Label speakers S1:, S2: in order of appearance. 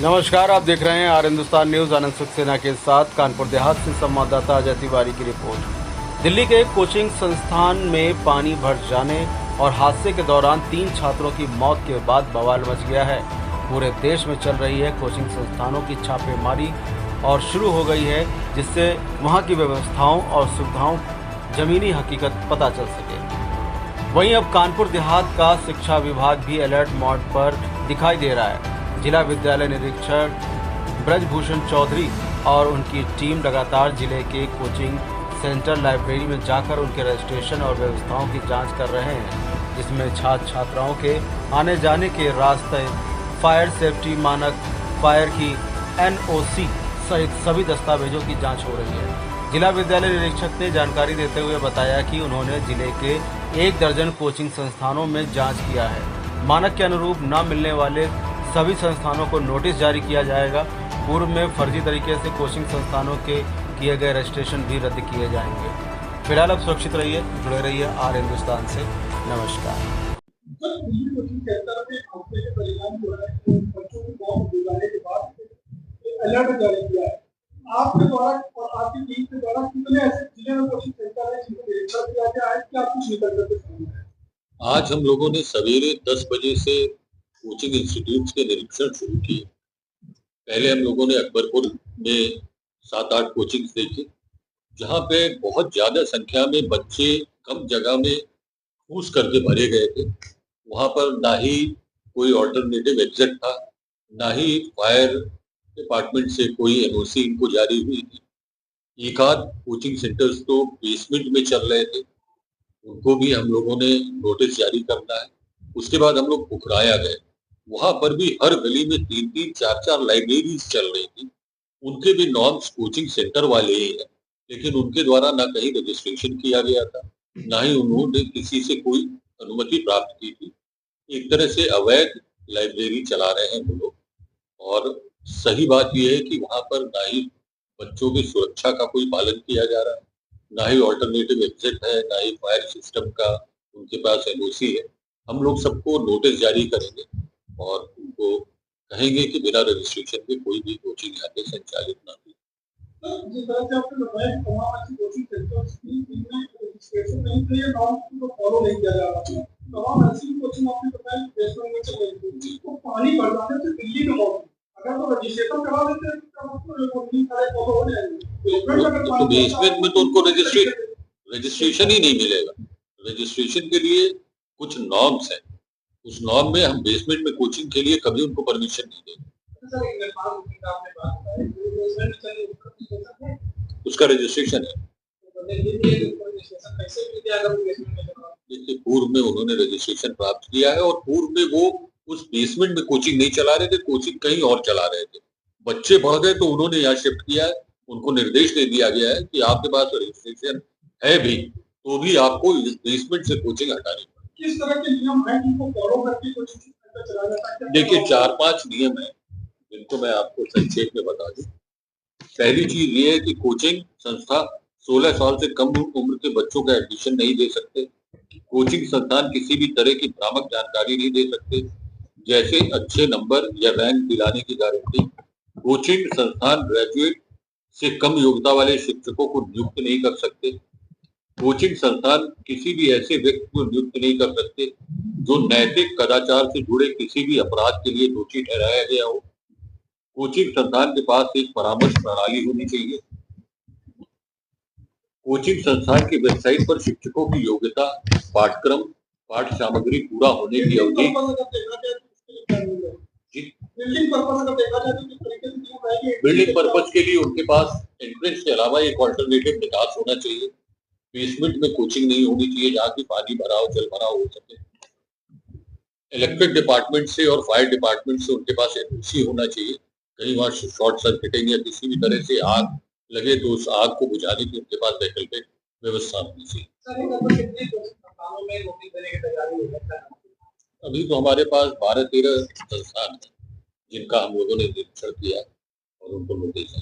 S1: नमस्कार, आप देख रहे हैं आर हिंदुस्तान न्यूज। आनंद सक्सेना के साथ कानपुर देहात से संवाददाता अजय तिवारी की रिपोर्ट। दिल्ली के एक कोचिंग संस्थान में पानी भर जाने और हादसे के दौरान 3 छात्रों की मौत के बाद बवाल मच गया है। पूरे देश में चल रही है कोचिंग संस्थानों की छापेमारी और शुरू हो गई है, जिससे वहां की व्यवस्थाओं और सुविधाओं जमीनी हकीकत पता चल सके। वहीं अब कानपुर देहात का शिक्षा विभाग भी अलर्ट मोड पर दिखाई दे रहा है। जिला विद्यालय निरीक्षक ब्रजभूषण चौधरी और उनकी टीम लगातार जिले के कोचिंग सेंटर लाइब्रेरी में जाकर उनके रजिस्ट्रेशन और व्यवस्थाओं की जांच कर रहे हैं, जिसमें छात्र छात्राओं के आने जाने के रास्ते, फायर सेफ्टी मानक, फायर की NOC सहित सभी दस्तावेजों की जांच हो रही है। जिला विद्यालय निरीक्षक ने जानकारी देते हुए बताया कि उन्होंने जिले के 1 दर्जन कोचिंग संस्थानों में जांच किया है। मानक के अनुरूप न मिलने वाले सभी संस्थानों को नोटिस जारी किया जाएगा। पूर्व में फर्जी तरीके से कोचिंग संस्थानों के किए गए रजिस्ट्रेशन भी रद्द किए जाएंगे। फिलहाल अब सुरक्षित रहिए, जुड़े रहिए आर हिंदुस्तान से। नमस्कार। आपके द्वारा और आपकी टीम के द्वारा कितने ऐसे जिले में कोचिंग सेंटर है जिनको निरीक्षण किया गया है, क्या कुछ निकल कर सामने आया?
S2: आज हम लोगों ने सवेरे 10 बजे से कोचिंग इंस्टीट्यूट्स के निरीक्षण शुरू किए। पहले हम लोगों ने अकबरपुर में 7-8 कोचिंग्स देखी, जहाँ पे बहुत ज्यादा संख्या में बच्चे कम जगह में ठूस करके भरे गए थे। वहाँ पर ना ही कोई ऑल्टरनेटिव एग्जिट था, ना ही फायर डिपार्टमेंट से कोई NOC इनको जारी हुई थी। एक आध कोचिंग सेंटर्स तो बेसमेंट में चल रहे थे, उनको भी हम लोगों ने नोटिस जारी करना है। उसके बाद हम लोग पुखराया गए, वहां पर भी हर गली में 3-3, 4-4 लाइब्रेरीज चल रही थी। उनके भी नॉर्म्स कोचिंग सेंटर वाले ही है, लेकिन उनके द्वारा ना कहीं रजिस्ट्रेशन किया गया था, ना ही उन्होंने किसी से कोई अनुमति प्राप्त की थी। एक तरह से अवैध लाइब्रेरी चला रहे हैं वो लोग। और सही बात यह है कि वहां पर ना ही बच्चों की सुरक्षा का कोई पालन किया जा रहा है, ना ही ऑल्टरनेटिव एग्जिट है, ना ही फायर सिस्टम का उनके पास NOC है। हम लोग सबको नोटिस जारी करेंगे और उनको कहेंगे कि बिना रजिस्ट्रेशन के कोई भी कोचिंग यहाँ पे संचालित ना हो।
S3: जिस तरह से आपने बताया कि तमाम ऐसी कोचिंग सेंटर्स की इनमें रजिस्ट्रेशन नहीं थे या नॉर्म्स को फॉलो नहीं किया जा रहा था। तमाम ऐसी कोचिंग आपने बताया कि बेसमेंट में चल रही थी, तो पानी भर जाने से दिल्ली में मौत हुई। अगर वो रजिस्ट्रेशन करा देते हैं तो वो नहीं सारे फॉलो हो जाएंगे।
S2: तो बेसमेंट में तो उनको रजिस्ट्रेशन ही नहीं मिलेगा। रजिस्ट्रेशन के लिए कुछ नॉर्म्स हैं, उस नॉर्म में हम बेसमेंट में कोचिंग के लिए कभी उनको परमिशन नहीं देंगे। उसका रजिस्ट्रेशन है। देखिए, पूर्व में उन्होंने रजिस्ट्रेशन प्राप्त किया है और पूर्व में वो उस बेसमेंट में कोचिंग नहीं चला रहे थे, कोचिंग कहीं और चला रहे थे। बच्चे बढ़ गए तो उन्होंने यहाँ शिफ्ट किया है। उनको निर्देश दे दिया गया है कि आपके पास रजिस्ट्रेशन है भी तो भी आपको इस बेसमेंट से कोचिंग हटानी पड़ेगी।
S3: किस तरह के नियम हैं जिनको फॉलो करके कोचिंग सेंटर चलाया जाता है?
S2: देखिए, 4-5 नियम है जिनको मैं आपको संक्षेप में बता दूं। पहली चीज ये है कि कोचिंग संस्था 16 साल से कम उम्र के बच्चों का एडमिशन नहीं दे सकते। कोचिंग संस्थान किसी भी तरह की भ्रामक जानकारी नहीं दे सकते, जैसे अच्छे नंबर या रैंक दिलाने की गारंटी। कोचिंग संस्थान ग्रेजुएट से कम योग्यता वाले शिक्षकों को नियुक्त नहीं कर सकते। कोचिंग संस्थान किसी भी ऐसे व्यक्ति को नियुक्त नहीं कर सकते जो नैतिक कदाचार से जुड़े किसी भी अपराध के लिए दोषी ठहराया गया हो। कोचिंग संस्थान के पास एक परामर्श प्रणाली होनी चाहिए। कोचिंग संस्थान की वेबसाइट पर शिक्षकों की योग्यता, पाठ्यक्रम, पाठ सामग्री पूरा होने की अवधि, बिल्डिंग पर्पज के लिए उनके पास एंट्रेंस के अलावा एक ऑल्टरनेटिव निकास होना चाहिए। बेसमेंट में कोचिंग नहीं होनी चाहिए जहाँ की पानी भराव, जल भराव हो सके। इलेक्ट्रिक डिपार्टमेंट से और फायर डिपार्टमेंट से उनके पास NOC होना चाहिए। कहीं वहां शॉर्ट सर्किटिंग या किसी भी तरह से आग लगे तो उस आग को बुझाने की उनके पास वैकल्पिक व्यवस्था होनी चाहिए। अभी तो हमारे पास 12-13 संस्थान है जिनका हम लोगों ने निरीक्षण किया और उनको नोटिस है।